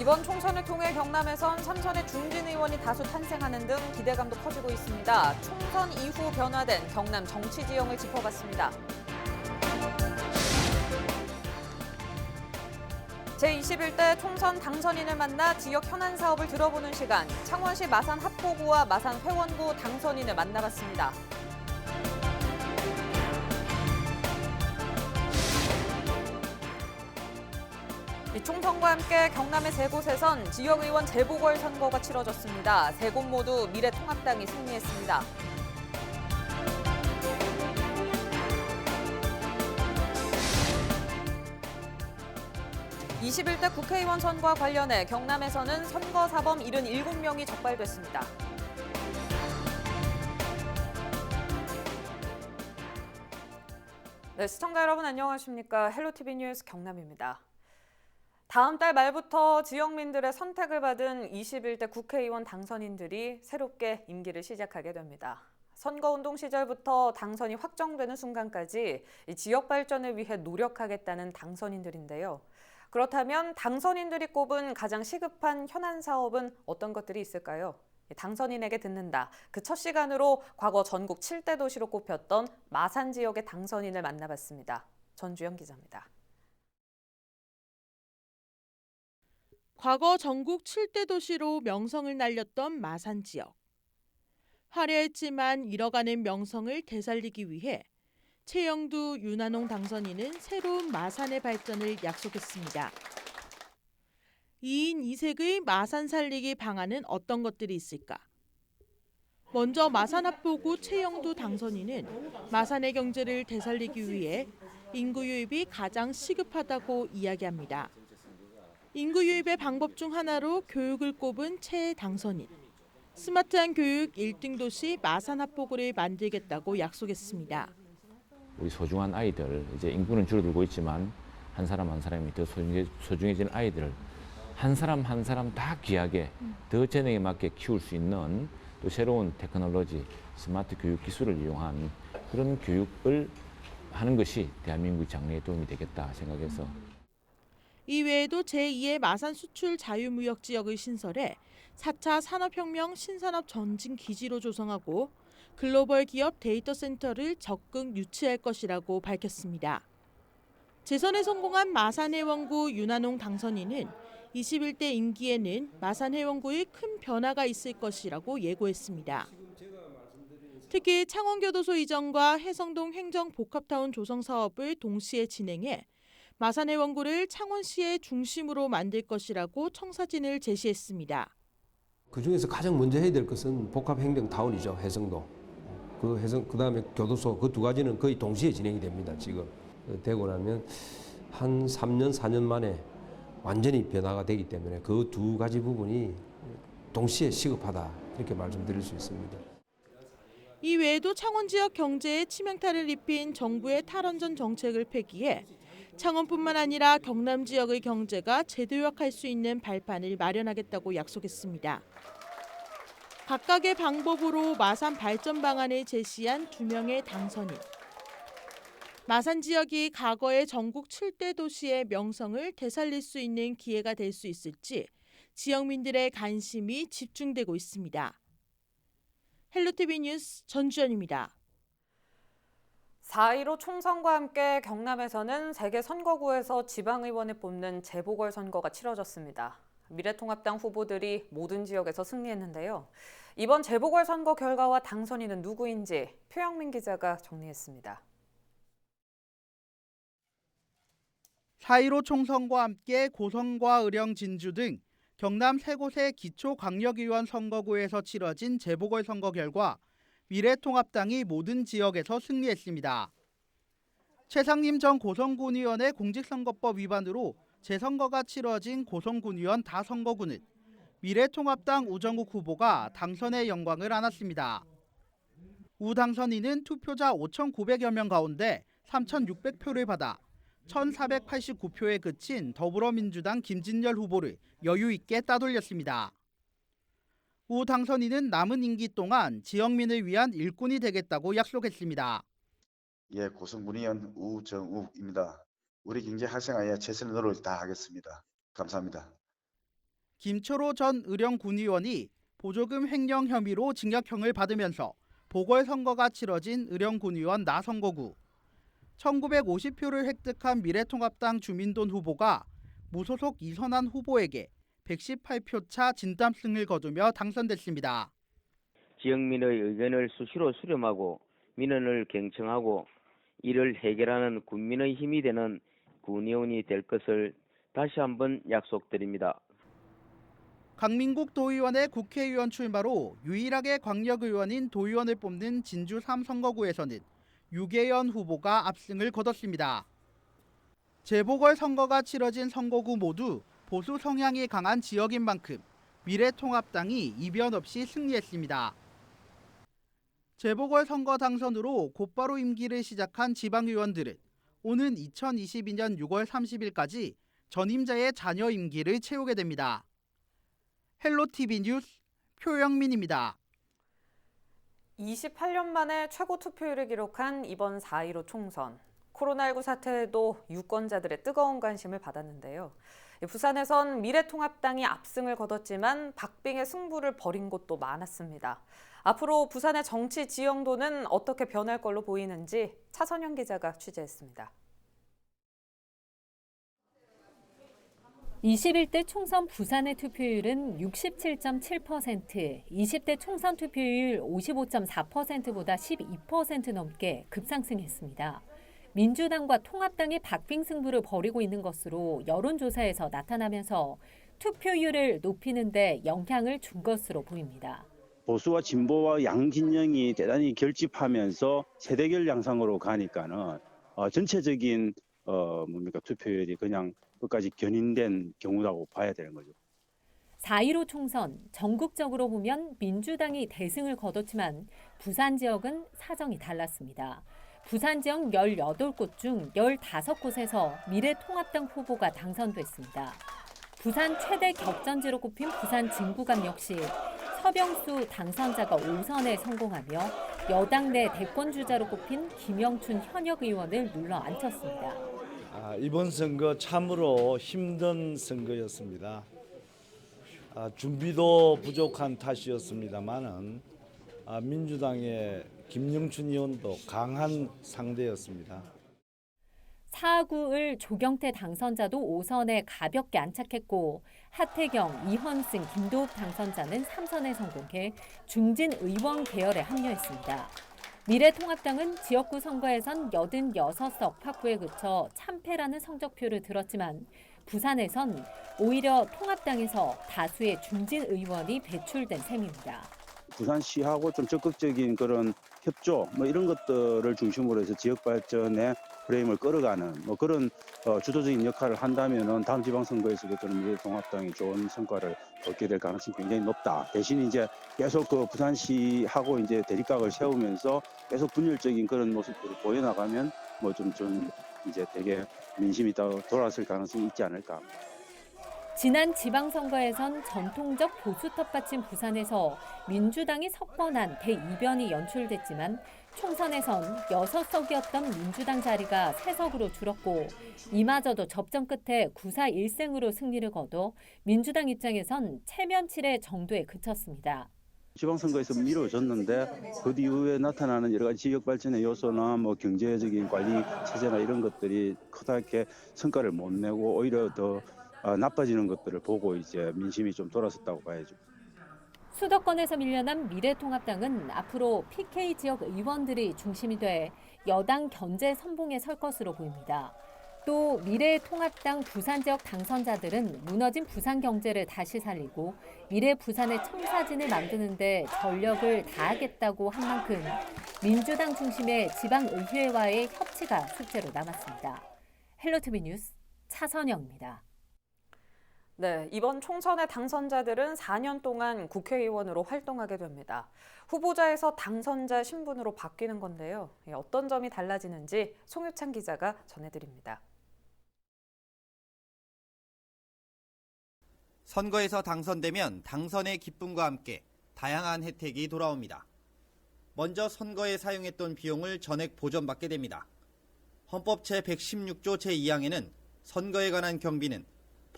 이번 총선을 통해 경남에선 삼선의 중진 의원이 다수 탄생하는 등 기대감도 커지고 있습니다. 총선 이후 변화된 경남 정치 지형을 짚어봤습니다. 제21대 총선 당선인을 만나 지역 현안 사업을 들어보는 시간, 창원시 마산 합포구와 마산 회원구 당선인을 만나봤습니다. 이 총선과 함께 경남의 세 곳에선 지역의원 재보궐선거가 치러졌습니다. 세 곳 모두 미래통합당이 승리했습니다. 21대 국회의원 선거와 관련해 경남에서는 선거사범 77명이 적발됐습니다. 네, 시청자 여러분 안녕하십니까? 헬로티비 뉴스 경남입니다. 다음 달 말부터 지역민들의 선택을 받은 21대 국회의원 당선인들이 새롭게 임기를 시작하게 됩니다. 선거운동 시절부터 당선이 확정되는 순간까지 이 지역 발전을 위해 노력하겠다는 당선인들인데요. 그렇다면 당선인들이 꼽은 가장 시급한 현안 사업은 어떤 것들이 있을까요? 당선인에게 듣는다. 그 첫 시간으로 과거 전국 7대 도시로 꼽혔던 마산 지역의 당선인을 만나봤습니다. 전주영 기자입니다. 과거 전국 7대 도시로 명성을 날렸던 마산 지역. 화려했지만 잃어가는 명성을 되살리기 위해 최영두, 윤한홍 당선인은 새로운 마산의 발전을 약속했습니다. 2인 2색의 마산 살리기 방안은 어떤 것들이 있을까? 먼저 마산 합포구 최영두 당선인은 마산의 경제를 되살리기 위해 인구 유입이 가장 시급하다고 이야기합니다. 인구 유입의 방법 중 하나로 교육을 꼽은 최 당선인. 스마트한 교육 1등 도시 마산 합포구를 만들겠다고 약속했습니다. 우리 소중한 아이들, 이제 인구는 줄어들고 있지만 한 사람 한 사람이 더 소중해지는 아이들을 한 사람 한 사람 다 귀하게 더 재능에 맞게 키울 수 있는 또 새로운 테크놀로지, 스마트 교육 기술을 이용한 그런 교육을 하는 것이 대한민국 장래에 도움이 되겠다 생각해서 이외에도 제2의 마산 수출 자유무역 지역을 신설해 4차 산업혁명 신산업 전진 기지로 조성하고 글로벌 기업 데이터 센터를 적극 유치할 것이라고 밝혔습니다. 재선에 성공한 마산 회원구 윤한홍 당선인은 21대 임기에는 마산 회원구에 큰 변화가 있을 것이라고 예고했습니다. 특히 창원교도소 이전과 해성동 행정복합타운 조성 사업을 동시에 진행해 마산 회원구를 창원시의 중심으로 만들 것이라고 청사진을 제시했습니다. 그중에서 가장 먼저 해야 될 것은 복합행정타운이죠. 해성도. 그다음에 교도소 그 두 가지는 거의 동시에 진행이 됩니다. 지금 되고 나면 한 3년, 4년 만에 완전히 변화가 되기 때문에 그 두 가지 부분이 동시에 시급하다 이렇게 말씀드릴 수 있습니다. 이 외에도 창원 지역 경제에 치명타를 입힌 정부의 탈원전 정책을 폐기해 창원뿐만 아니라 경남 지역의 경제가 재도약할 수 있는 발판을 마련하겠다고 약속했습니다. 각각의 방법으로 마산 발전 방안을 제시한 2명의 당선인. 마산 지역이 과거의 전국 7대 도시의 명성을 되살릴 수 있는 기회가 될 수 있을지 지역민들의 관심이 집중되고 있습니다. 헬로티비 뉴스 전주연입니다. 4.15 총선과 함께 경남에서는 3개 선거구에서 지방의원을 뽑는 재보궐선거가 치러졌습니다. 미래통합당 후보들이 모든 지역에서 승리했는데요. 이번 재보궐선거 결과와 당선인은 누구인지 표영민 기자가 정리했습니다. 4.15 총선과 함께 고성과 의령, 진주 등 경남 3곳의 기초광역의원 선거구에서 치러진 재보궐선거 결과 미래통합당이 모든 지역에서 승리했습니다. 최상림 전 고성군의원의 공직선거법 위반으로 재선거가 치러진 고성군의원 다선거구는 미래통합당 우정욱 후보가 당선의 영광을 안았습니다. 우 당선인은 투표자 5,900여 명 가운데 3,600표를 받아 1,489표에 그친 더불어민주당 김진열 후보를 여유 있게 따돌렸습니다. 우 당선인은 남은 임기 동안 지역민을 위한 일꾼이 되겠다고 약속했습니다. 예, 고성군의원 우정욱입니다. 우리 경제 활성화에 최선의 노력을 다하겠습니다. 감사합니다. 김초로 전 의령군의원이 보조금 횡령 혐의로 징역형을 받으면서 보궐선거가 치러진 의령군의원 나선거구. 1950표를 획득한 미래통합당 주민돈 후보가 무소속 이선환 후보에게 118표 차 진땀승을 거두며 당선됐습니다. 지역민의 의견을 수시로 수렴하고 민원을 경청하고 이를 해결하는 군민의 힘이 되는 군의원이 될 것을 다시 한번 약속드립니다. 강민국 도의원의 국회의원 출마로 유일하게 광역의원인 도의원을 뽑는 진주 3선거구에서는 유계연 후보가 압승을 거뒀습니다. 재보궐선거가 치러진 선거구 모두 보수 성향이 강한 지역인 만큼 미래통합당이 이변 없이 승리했습니다. 재보궐선거 당선으로 곧바로 임기를 시작한 지방의원들은 오는 2022년 6월 30일까지 전임자의 잔여 임기를 채우게 됩니다. 헬로티비 뉴스 표영민입니다. 28년 만에 최고 투표율을 기록한 이번 4.15 총선. 코로나19 사태에도 유권자들의 뜨거운 관심을 받았는데요. 부산에선 미래통합당이 압승을 거뒀지만 박빙의 승부를 벌인 곳도 많았습니다. 앞으로 부산의 정치 지형도는 어떻게 변할 걸로 보이는지 차선영 기자가 취재했습니다. 21대 총선 부산의 투표율은 67.7%, 20대 총선 투표율 55.4%보다 12% 넘게 급상승했습니다. 민주당과 통합당이 박빙 승부를 벌이고 있는 것으로 여론조사에서 나타나면서 투표율을 높이는 데 영향을 준 것으로 보입니다. 보수와 진보와 양진영이 대단히 결집하면서 세대결 양상으로 가니까는 전체적인 투표율이 그냥 끝까지 견인된 경우라고 봐야 되는 거죠. 4.15 총선, 전국적으로 보면 민주당이 대승을 거뒀지만 부산 지역은 사정이 달랐습니다. 부산 지역 18곳 중 15곳에서 미래통합당 후보가 당선됐습니다. 부산 최대 격전지로 꼽힌 부산 진구감 역시 서병수 당선자가 5선에 성공하며 여당 내 대권주자로 꼽힌 김영춘 현역 의원을 눌러앉혔습니다. 이번 선거 참으로 힘든 선거였습니다. 준비도 부족한 탓이었습니다만은 민주당의 김영춘 의원도 강한 상대였습니다. 4구을 조경태 당선자도 5선에 가볍게 안착했고 하태경, 이현승, 김도읍 당선자는 3선에 성공해 중진 의원 계열에 합류했습니다. 미래통합당은 지역구 선거에선 86석 확보에 그쳐 참패라는 성적표를 들었지만 부산에선 오히려 통합당에서 다수의 중진 의원이 배출된 셈입니다. 부산시하고 좀 적극적인 그런 협조 이런 것들을 중심으로 해서 지역 발전의 프레임을 끌어가는 그런 주도적인 역할을 한다면은 다음 지방선거에서도 저는 미래통합당이 좋은 성과를 얻게 될 가능성이 굉장히 높다. 대신 이제 계속 그 부산시하고 이제 대립각을 세우면서 계속 분열적인 그런 모습들을 보여나가면 좀 이제 되게 민심이 더 돌아설 가능성이 있지 않을까. 지난 지방선거에선 전통적 보수 텃밭인 부산에서 민주당이 석번한 대이변이 연출됐지만 총선에선 6석이었던 민주당 자리가 3석으로 줄었고 이마저도 접전 끝에 9-1승으로 승리를 거둬 민주당 입장에선 체면치레 정도에 그쳤습니다. 지방선거에서 미뤄졌는데 그 이후에 나타나는 여러 가지 지역 발전의 요소나 경제적인 관리 체제나 이런 것들이 크게 성과를 못 내고 오히려 더 나빠지는 것들을 보고 이제 민심이 좀 돌아섰다고 봐야죠. 수도권에서 밀려난 미래통합당은 앞으로 PK 지역 의원들이 중심이 돼 여당 견제 선봉에 설 것으로 보입니다. 또 미래통합당 부산 지역 당선자들은 무너진 부산 경제를 다시 살리고 미래 부산의 청사진을 만드는 데 전력을 다하겠다고 한 만큼 민주당 중심의 지방의회와의 협치가 숙제로 남았습니다. 헬로티비 뉴스 차선영입니다. 네, 이번 총선의 당선자들은 4년 동안 국회의원으로 활동하게 됩니다. 후보자에서 당선자 신분으로 바뀌는 건데요. 어떤 점이 달라지는지 송유찬 기자가 전해드립니다. 선거에서 당선되면 당선의 기쁨과 함께 다양한 혜택이 돌아옵니다. 먼저 선거에 사용했던 비용을 전액 보전받게 됩니다. 헌법 제116조 제2항에는 선거에 관한 경비는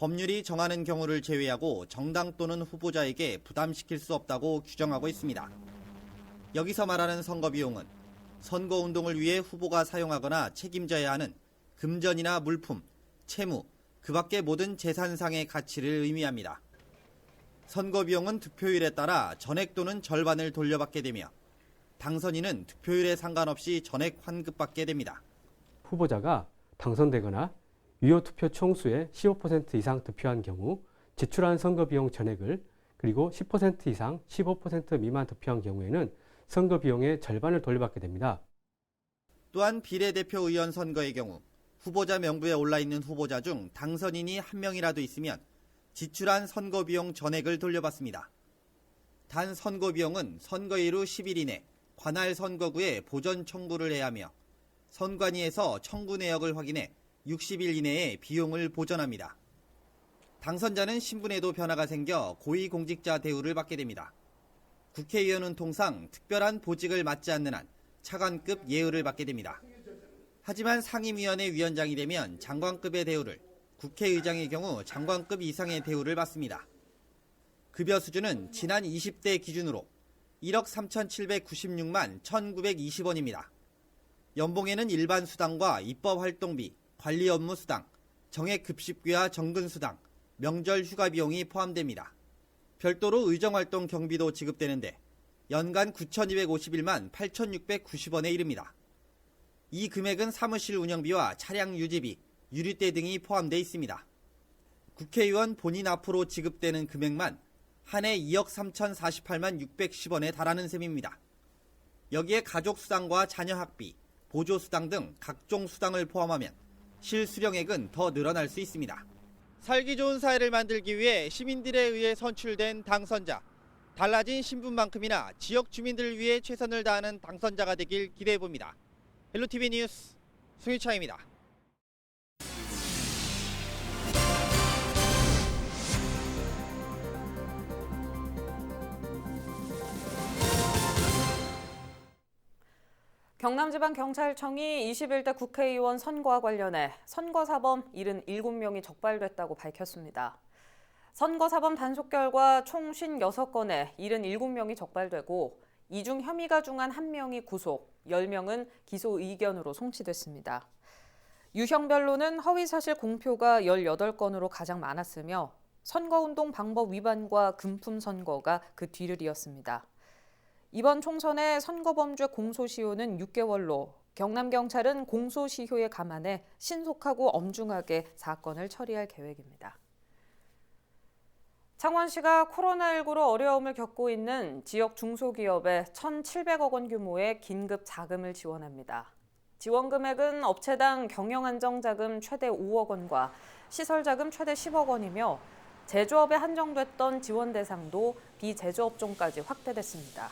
법률이 정하는 경우를 제외하고 정당 또는 후보자에게 부담시킬 수 없다고 규정하고 있습니다. 여기서 말하는 선거 비용은 선거운동을 위해 후보가 사용하거나 책임져야 하는 금전이나 물품, 채무, 그 밖의 모든 재산상의 가치를 의미합니다. 선거 비용은 득표율에 따라 전액 또는 절반을 돌려받게 되며 당선인은 득표율에 상관없이 전액 환급받게 됩니다. 후보자가 당선되거나 유효 투표 총수의 15% 이상 득표한 경우 지출한 선거 비용 전액을, 그리고 10% 이상 15% 미만 득표한 경우에는 선거 비용의 절반을 돌려받게 됩니다. 또한 비례대표 의원 선거의 경우 후보자 명부에 올라있는 후보자 중 당선인이 한 명이라도 있으면 지출한 선거 비용 전액을 돌려받습니다. 단 선거 비용은 선거일 후 10일 이내 관할 선거구에 보전 청구를 해야 하며 선관위에서 청구 내역을 확인해 60일 이내에 비용을 보전합니다. 당선자는 신분에도 변화가 생겨 고위공직자 대우를 받게 됩니다. 국회의원은 통상 특별한 보직을 맡지 않는 한 차관급 예우를 받게 됩니다. 하지만 상임위원회 위원장이 되면 장관급의 대우를, 국회의장의 경우 장관급 이상의 대우를 받습니다. 급여 수준은 지난 20대 기준으로 1억 3,796만 1,920원입니다. 연봉에는 일반 수당과 입법활동비, 관리 업무 수당, 정액 급식비와 정근 수당, 명절 휴가 비용이 포함됩니다. 별도로 의정활동 경비도 지급되는데 연간 9,251만 8,690원에 이릅니다. 이 금액은 사무실 운영비와 차량 유지비, 유류세 등이 포함되어 있습니다. 국회의원 본인 앞으로 지급되는 금액만 한 해 2억 3,048만 610원에 달하는 셈입니다. 여기에 가족수당과 자녀학비, 보조수당 등 각종 수당을 포함하면 실수령액은 더 늘어날 수 있습니다. 살기 좋은 사회를 만들기 위해 시민들에 의해 선출된 당선자, 달라진 신분만큼이나 지역 주민들을 위해 최선을 다하는 당선자가 되길 기대해봅니다. 헬로티비 뉴스 송유창입니다. 경남지방경찰청이 21대 국회의원 선거와 관련해 선거사범 77명이 적발됐다고 밝혔습니다. 선거사범 단속 결과 총 56건에 77명이 적발되고 이 중 혐의가 중한 1명이 구속, 10명은 기소 의견으로 송치됐습니다. 유형별로는 허위사실 공표가 18건으로 가장 많았으며 선거운동 방법 위반과 금품 선거가 그 뒤를 이었습니다. 이번 총선의 선거범죄 공소시효는 6개월로 경남경찰은 공소시효에 감안해 신속하고 엄중하게 사건을 처리할 계획입니다. 창원시가 코로나19로 어려움을 겪고 있는 지역 중소기업에 1,700억 원 규모의 긴급 자금을 지원합니다. 지원 금액은 업체당 경영안정자금 최대 5억 원과 시설자금 최대 10억 원이며 제조업에 한정됐던 지원 대상도 비제조업종까지 확대됐습니다.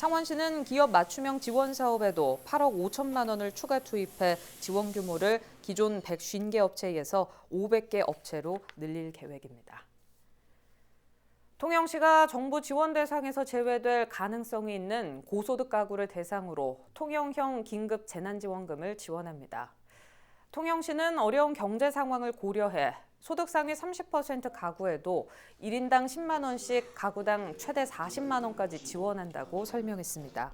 창원시는 기업 맞춤형 지원 사업에도 8억 5천만 원을 추가 투입해 지원 규모를 기존 150개 업체에서 500개 업체로 늘릴 계획입니다. 통영시가 정부 지원 대상에서 제외될 가능성이 있는 고소득 가구를 대상으로 통영형 긴급 재난지원금을 지원합니다. 통영시는 어려운 경제 상황을 고려해 소득 상위 30% 가구에도 1인당 10만 원씩 가구당 최대 40만 원까지 지원한다고 설명했습니다.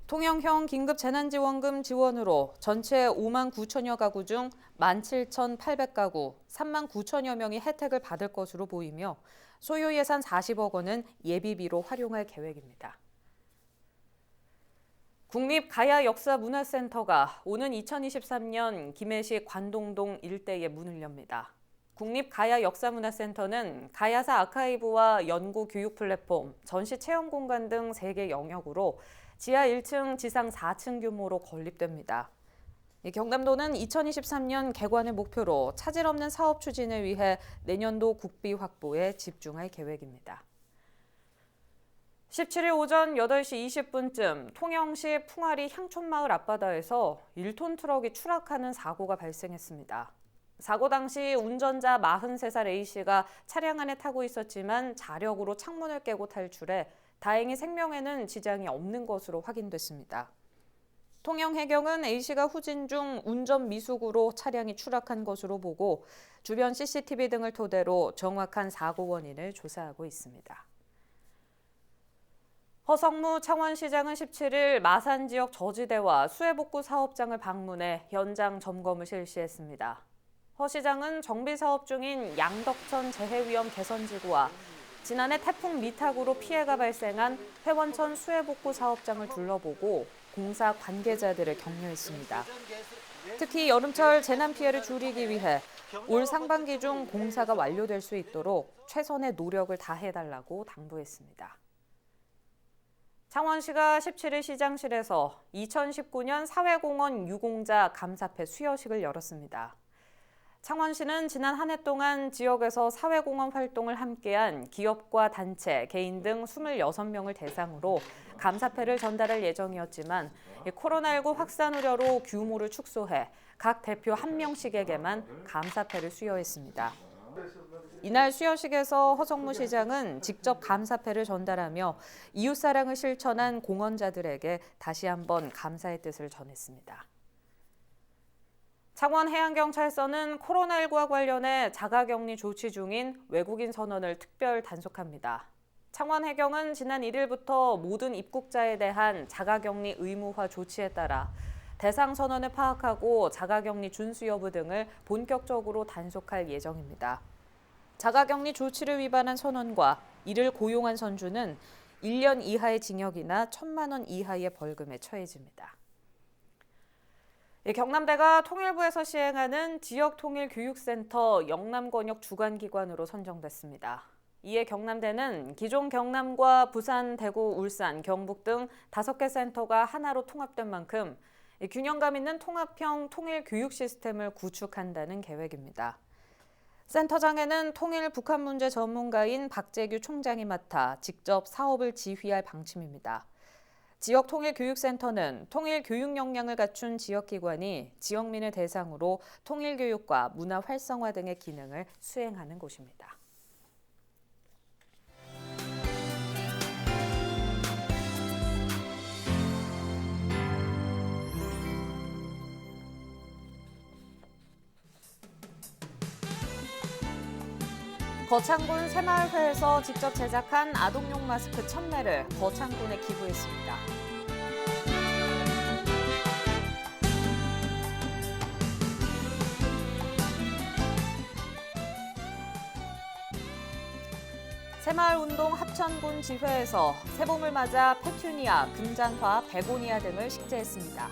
통영형 긴급 재난지원금 지원으로 전체 5만 9천여 가구 중 17,800가구, 3만 9천여 명이 혜택을 받을 것으로 보이며 소요 예산 40억 원은 예비비로 활용할 계획입니다. 국립가야역사문화센터가 오는 2023년 김해시 관동동 일대에 문을 엽니다. 국립가야역사문화센터는 가야사 아카이브와 연구 교육 플랫폼, 전시 체험 공간 등 3개 영역으로 지하 1층, 지상 4층 규모로 건립됩니다. 경남도는 2023년 개관을 목표로 차질 없는 사업 추진을 위해 내년도 국비 확보에 집중할 계획입니다. 17일 오전 8시 20분쯤 통영시 풍아리 향촌마을 앞바다에서 1톤 트럭이 추락하는 사고가 발생했습니다. 사고 당시 운전자 43살 A씨가 차량 안에 타고 있었지만 자력으로 창문을 깨고 탈출해 다행히 생명에는 지장이 없는 것으로 확인됐습니다. 통영해경은 A씨가 후진 중 운전 미숙으로 차량이 추락한 것으로 보고 주변 CCTV 등을 토대로 정확한 사고 원인을 조사하고 있습니다. 허성무 창원시장은 17일 마산 지역 저지대와 수해복구 사업장을 방문해 현장 점검을 실시했습니다. 허 시장은 정비 사업 중인 양덕천 재해위험 개선지구와 지난해 태풍 미탁으로 피해가 발생한 회원천 수해복구 사업장을 둘러보고 공사 관계자들을 격려했습니다. 특히 여름철 재난 피해를 줄이기 위해 올 상반기 중 공사가 완료될 수 있도록 최선의 노력을 다해달라고 당부했습니다. 창원시가 17일 시장실에서 2019년 사회공헌 유공자 감사패 수여식을 열었습니다. 창원시는 지난 한 해 동안 지역에서 사회공헌 활동을 함께한 기업과 단체, 개인 등 26명을 대상으로 감사패를 전달할 예정이었지만 코로나19 확산 우려로 규모를 축소해 각 대표 1명씩에게만 감사패를 수여했습니다. 이날 수여식에서 허성무 시장은 직접 감사패를 전달하며 이웃사랑을 실천한 공헌자들에게 다시 한번 감사의 뜻을 전했습니다. 창원해양경찰서는 코로나19와 관련해 자가격리 조치 중인 외국인 선원을 특별 단속합니다. 창원해경은 지난 1일부터 모든 입국자에 대한 자가격리 의무화 조치에 따라 대상 선원을 파악하고 자가격리 준수 여부 등을 본격적으로 단속할 예정입니다. 자가격리 조치를 위반한 선원과 이를 고용한 선주는 1년 이하의 징역이나 1,000만 원 이하의 벌금에 처해집니다. 경남대가 통일부에서 시행하는 지역통일교육센터 영남권역 주관기관으로 선정됐습니다. 이에 경남대는 기존 경남과 부산, 대구, 울산, 경북 등 5개 센터가 하나로 통합된 만큼 균형감 있는 통합형 통일교육 시스템을 구축한다는 계획입니다. 센터장에는 통일 북한 문제 전문가인 박재규 총장이 맡아 직접 사업을 지휘할 방침입니다. 지역통일교육센터는 통일교육 역량을 갖춘 지역기관이 지역민을 대상으로 통일교육과 문화 활성화 등의 기능을 수행하는 곳입니다. 거창군 새마을회에서 직접 제작한 아동용 마스크 1,000매를 거창군에 기부했습니다. 새마을운동 합천군 지회에서 새봄을 맞아 페튜니아, 금잔화, 베고니아 등을 식재했습니다.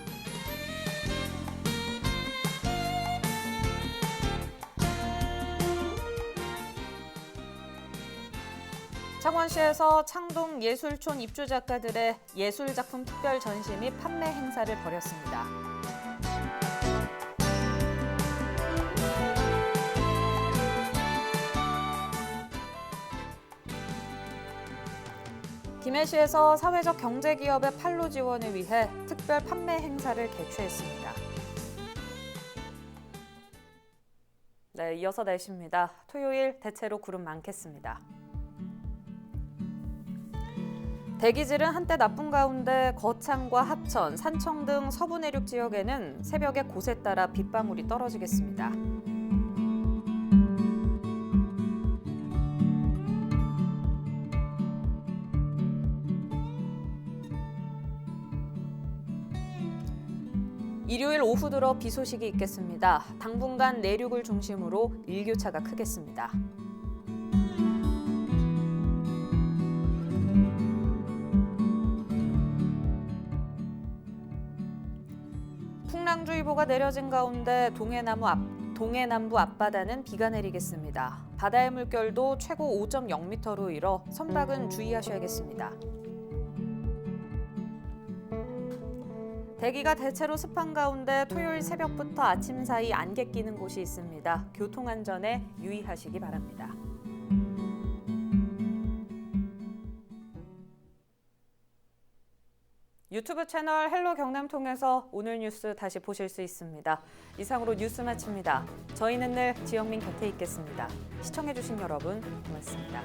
창원시에서 창동 예술촌 입주 작가들의 예술작품 특별 전시 및 판매 행사를 벌였습니다. 김해시에서 사회적 경제기업의 판로 지원을 위해 특별 판매 행사를 개최했습니다. 네, 이어서 날씨입니다. 토요일 대체로 구름 많겠습니다. 대기질은 한때 나쁜 가운데 거창과 합천, 산청 등 서부 내륙 지역에는 새벽에 곳에 따라 빗방울이 떨어지겠습니다. 일요일 오후 들어 비 소식이 있겠습니다. 당분간 내륙을 중심으로 일교차가 크겠습니다. 풍랑주의보가 내려진 가운데 동해남부 앞바다는 비가 내리겠습니다. 바다의 물결도 최고 5.0m로 일어 선박은 주의하셔야겠습니다. 대기가 대체로 습한 가운데 토요일 새벽부터 아침 사이 안개 끼는 곳이 있습니다. 교통안전에 유의하시기 바랍니다. 유튜브 채널 헬로 경남 통해서 오늘 뉴스 다시 보실 수 있습니다. 이상으로 뉴스 마칩니다. 저희는 늘 지역민 곁에 있겠습니다. 시청해주신 여러분 고맙습니다.